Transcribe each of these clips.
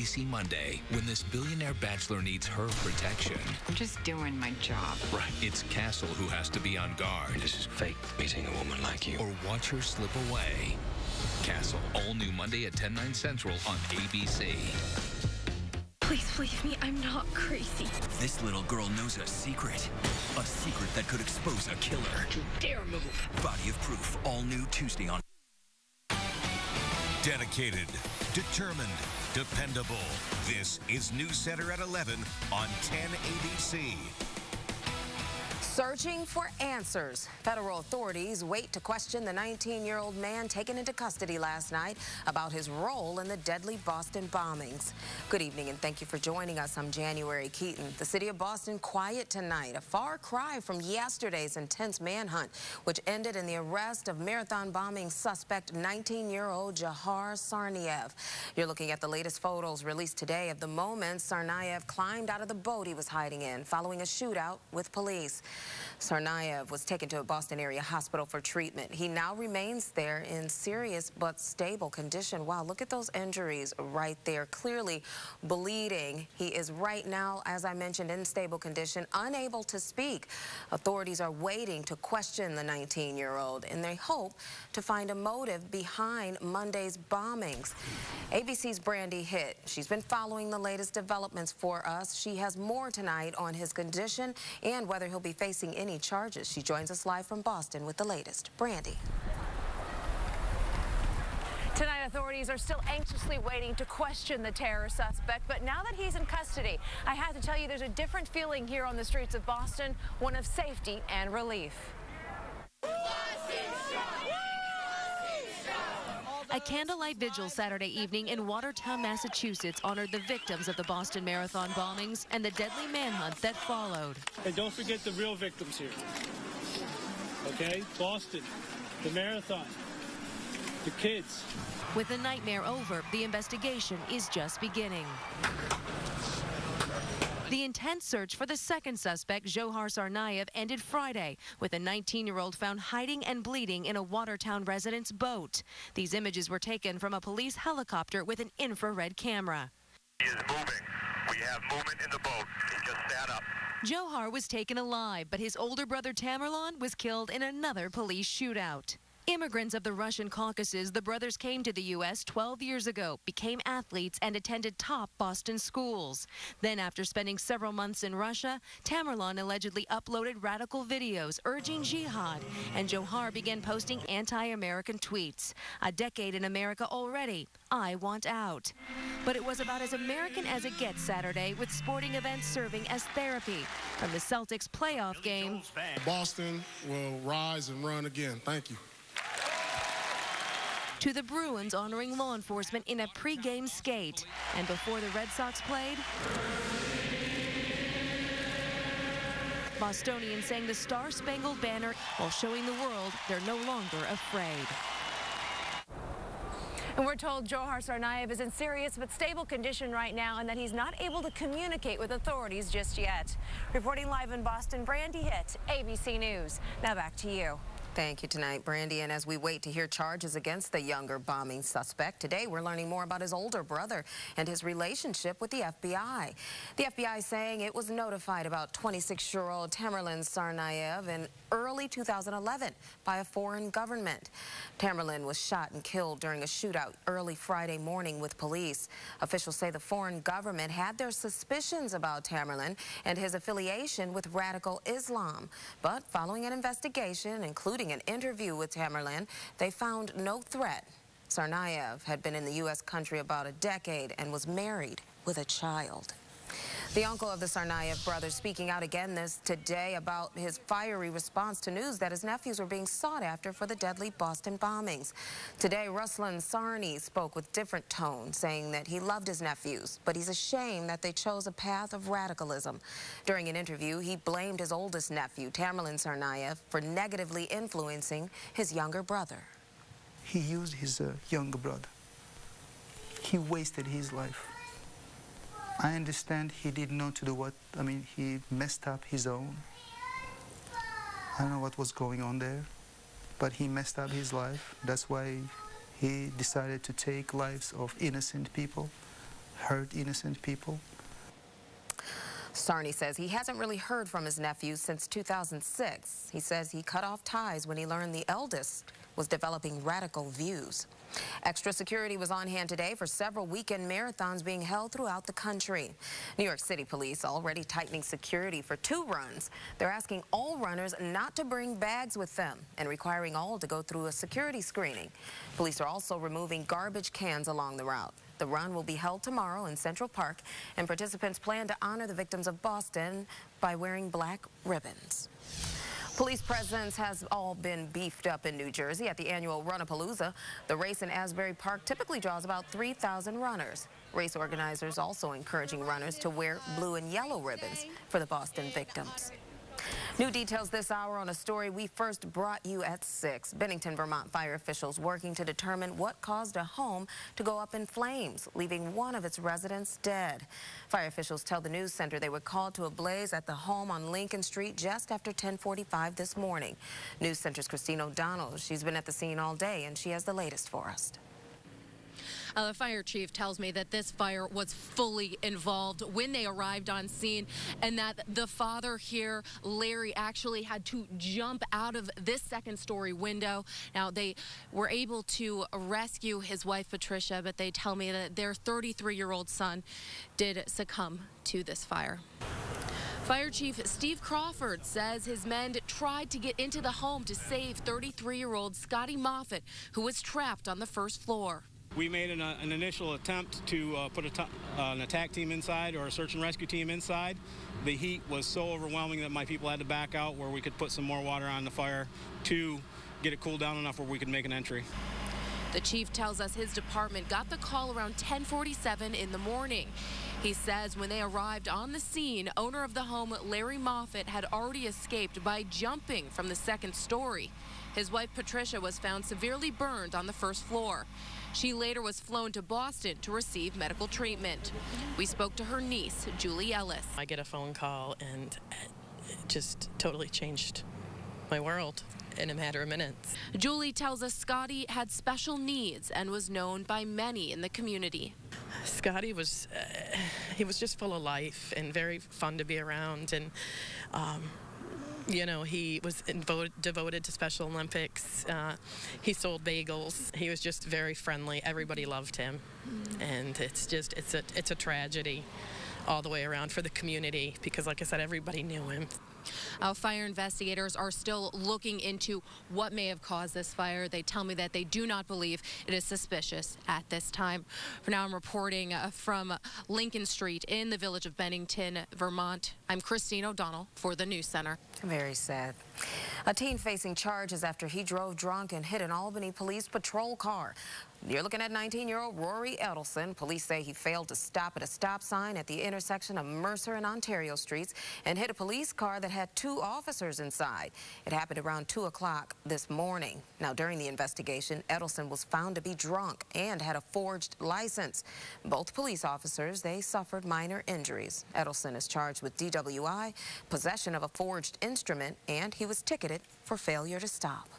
ABC Monday, when this billionaire bachelor needs her protection. I'm just doing my job. Right. It's Castle who has to be on guard. This is fake, meeting a woman like you. Or watch her slip away. Castle, all new Monday at 10/9 Central on ABC. Please believe me, I'm not crazy. This little girl knows a secret that could expose a killer. Don't you dare move. Body of Proof, all new Tuesday on. Dedicated, determined, dependable. This is News Center at 11 on 10 ABC. Searching for answers. Federal authorities wait to question the 19-year-old man taken into custody last night about his role in the deadly Boston bombings. Good evening and thank you for joining us. I'm January Keaton. The city of Boston quiet tonight, a far cry from yesterday's intense manhunt, which ended in the arrest of marathon bombing suspect 19-year-old Jahar Tsarnaev. You're looking at the latest photos released today of the moment Tsarnaev climbed out of the boat he was hiding in following a shootout with police. Tsarnaev was taken to a Boston area hospital for treatment. He now remains there in serious but stable condition. Wow, look at those injuries right there, clearly bleeding. He is right now, as I mentioned, in stable condition, unable to speak. Authorities are waiting to question the 19-year-old, and they hope to find a motive behind Monday's bombings. ABC's Brandy Hitt, she's been following the latest developments for us. She has more tonight on his condition and whether he'll be facing any charges. She joins us live from Boston with the latest. Brandy. Tonight, authorities are still anxiously waiting to question the terror suspect, but now that he's in custody, I have to tell you there's a different feeling here on the streets of Boston, one of safety and relief. A candlelight vigil Saturday evening in Watertown, Massachusetts honored the victims of the Boston Marathon bombings and the deadly manhunt that followed. And don't forget the real victims here. Okay? Boston, the marathon, the kids. With the nightmare over, the investigation is just beginning. The intense search for the second suspect, Jahar Tsarnaev, ended Friday with a 19-year-old found hiding and bleeding in a Watertown resident's boat. These images were taken from a police helicopter with an infrared camera. He is moving. We have movement in the boat. He just sat up. Jahar was taken alive, but his older brother Tamerlan was killed in another police shootout. Immigrants of the Russian Caucasus, the brothers came to the U.S. 12 years ago, became athletes, and attended top Boston schools. Then, after spending several months in Russia, Tamerlan allegedly uploaded radical videos urging jihad, and Jahar began posting anti-American tweets. A decade in America already. I want out. But it was about as American as it gets Saturday, with sporting events serving as therapy. From the Celtics playoff game, Boston will rise and run again. Thank you. To the Bruins honoring law enforcement in a pregame skate. And before the Red Sox played, Bostonians sang the Star-Spangled Banner while showing the world they're no longer afraid. And we're told Jahar Tsarnaev is in serious but stable condition right now and that he's not able to communicate with authorities just yet. Reporting live in Boston, Brandy Hitt, ABC News. Now back to you. Thank you tonight, Brandy. And as we wait to hear charges against the younger bombing suspect, today we're learning more about his older brother and his relationship with the FBI. The FBI saying it was notified about 26-year-old Tamerlan Tsarnaev in early 2011 by a foreign government. Tamerlan was shot and killed during a shootout early Friday morning with police. Officials say the foreign government had their suspicions about Tamerlan and his affiliation with radical Islam. But following an investigation, including an interview with Tamerlan, they found no threat. Tsarnaev had been in the U.S. country about a decade and was married with a child. The uncle of the Tsarnaev brothers speaking out again today about his fiery response to news that his nephews were being sought after for the deadly Boston bombings. Today, Ruslan Sarny spoke with different tone, saying that he loved his nephews, but he's ashamed that they chose a path of radicalism. During an interview, he blamed his oldest nephew, Tamerlan Tsarnaev, for negatively influencing his younger brother. He used his younger brother. He wasted his life. I understand he didn't know to do what, he messed up his own. I don't know what was going on there, but he messed up his life. That's why he decided to take lives of innocent people, hurt innocent people. Sarney says he hasn't really heard from his nephew since 2006. He says he cut off ties when he learned the eldest was developing radical views. Extra security was on hand today for several weekend marathons being held throughout the country. New York City police already tightening security for 2 runs. They're asking all runners not to bring bags with them and requiring all to go through a security screening. Police are also removing garbage cans along the route. The run will be held tomorrow in Central Park, and participants plan to honor the victims of Boston by wearing black ribbons. Police presence has all been beefed up in New Jersey at the annual Run-a-Palooza. The race in Asbury Park typically draws about 3,000 runners. Race organizers also encouraging runners to wear blue and yellow ribbons for the Boston victims. New details this hour on a story we first brought you at 6. Bennington, Vermont fire officials working to determine what caused a home to go up in flames, leaving one of its residents dead. Fire officials tell the news center they were called to a blaze at the home on Lincoln Street just after 10:45 this morning. News Center's Christine O'Donnell, she's been at the scene all day, and she has the latest for us. The fire chief tells me that this fire was fully involved when they arrived on scene, and that the father here, Larry, actually had to jump out of this second-story window. Now, they were able to rescue his wife, Patricia, but they tell me that their 33-year-old son did succumb to this fire. Fire Chief Steve Crawford says his men tried to get into the home to save 33-year-old Scotty Moffitt, who was trapped on the first floor. We made an initial attempt to put an attack team inside, or a search and rescue team inside. The heat was so overwhelming that my people had to back out, where we could put some more water on the fire to get it cooled down enough where we could make an entry. The chief tells us his department got the call around 10:47 in the morning. He says when they arrived on the scene, owner of the home, Larry Moffitt, had already escaped by jumping from the second story. His wife, Patricia, was found severely burned on the first floor. She later was flown to Boston to receive medical treatment. We spoke to her niece, Julie Ellis. I get a phone call, and it just totally changed my world in a matter of minutes. Julie tells us Scotty had special needs and was known by many in the community. Scotty was, he was just full of life and very fun to be around, and you know, he was devoted to Special Olympics. He sold bagels. He was just very friendly. Everybody loved him. And it's a tragedy all the way around for the community, because, like I said, everybody knew him. Fire investigators are still looking into what may have caused this fire. They tell me that they do not believe it is suspicious at this time. For now, I'm reporting from Lincoln Street in the village of Bennington, Vermont. I'm Christine O'Donnell for the News Center. Very sad. A teen facing charges after he drove drunk and hit an Albany police patrol car. You're looking at 19-year-old Rory Edelson. Police say he failed to stop at a stop sign at the intersection of Mercer and Ontario Streets and hit a police car that had 2 officers inside. It happened around 2 o'clock this morning. Now, during the investigation, Edelson was found to be drunk and had a forged license. Both police officers, they suffered minor injuries. Edelson is charged with DWI, possession of a forged instrument, and he was ticketed for failure to stop.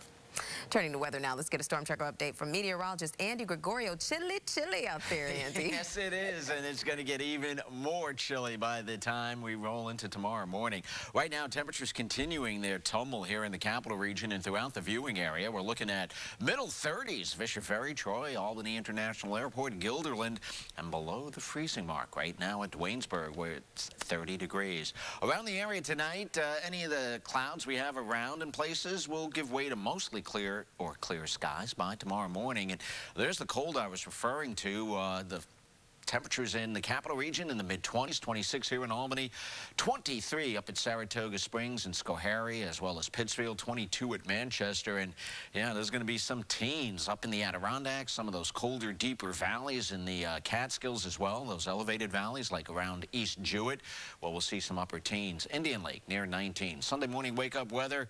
Turning to weather now, let's get a storm tracker update from meteorologist Andy Gregorio. Chilly out there, Andy. Yes, it is, and it's going to get even more chilly by the time we roll into tomorrow morning. Right now, temperatures continuing their tumble here in the capital region and throughout the viewing area. We're looking at middle 30s, Fisher Ferry, Troy, Albany International Airport, Guilderland, and below the freezing mark right now at Waynesburg, where it's 30 degrees. Around the area tonight, any of the clouds we have around in places will give way to mostly clear or clear skies by tomorrow morning. And there's the cold I was referring to. The temperatures in the capital region in the mid-20s, 26 here in Albany, 23 up at Saratoga Springs and Schoharie, as well as Pittsfield, 22 at Manchester. And yeah, there's going to be some teens up in the Adirondacks, some of those colder, deeper valleys in the Catskills as well, those elevated valleys like around East Jewett. Well, we'll see some upper teens. Indian Lake near 19. Sunday morning wake-up weather,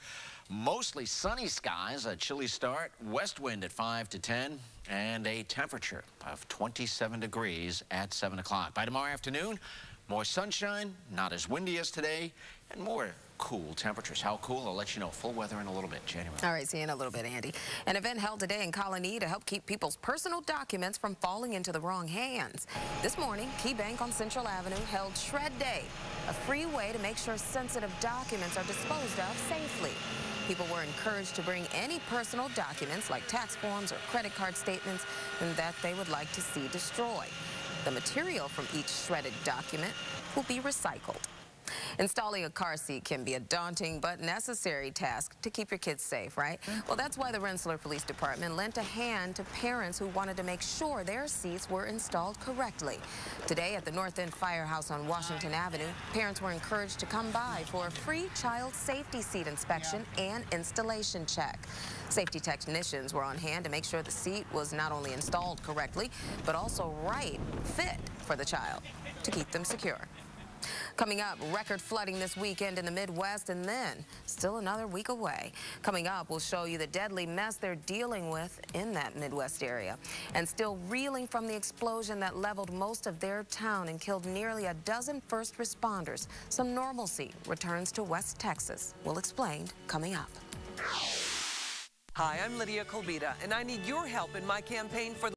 mostly sunny skies, a chilly start, west wind at 5 to 10, and a temperature of 27 degrees at 7 o'clock. By tomorrow afternoon, More sunshine, not as windy as today, and more cool temperatures. How cool? I'll let you know. Full weather in a little bit. January. All right, see you in a little bit, Andy. An event held today in Colony to help keep people's personal documents from falling into the wrong hands. This morning, Key Bank on Central Avenue held Shred Day, a free way to make sure sensitive documents are disposed of safely. People were encouraged to bring any personal documents like tax forms or credit card statements that they would like to see destroyed. The material from each shredded document will be recycled. Installing a car seat can be a daunting but necessary task to keep your kids safe, right? Well, that's why the Rensselaer Police Department lent a hand to parents who wanted to make sure their seats were installed correctly. Today at the North End Firehouse on Washington Avenue, parents were encouraged to come by for a free child safety seat inspection and installation check. Safety technicians were on hand to make sure the seat was not only installed correctly, but also fit for the child to keep them secure. Coming up, record flooding this weekend in the Midwest, and then still another week away. Coming up, we'll show you the deadly mess they're dealing with in that Midwest area, and still reeling from the explosion that leveled most of their town and killed nearly a dozen first responders. Some normalcy returns to West Texas. We'll explain coming up. Hi, I'm Lydia Colbita, and I need your help in my campaign for the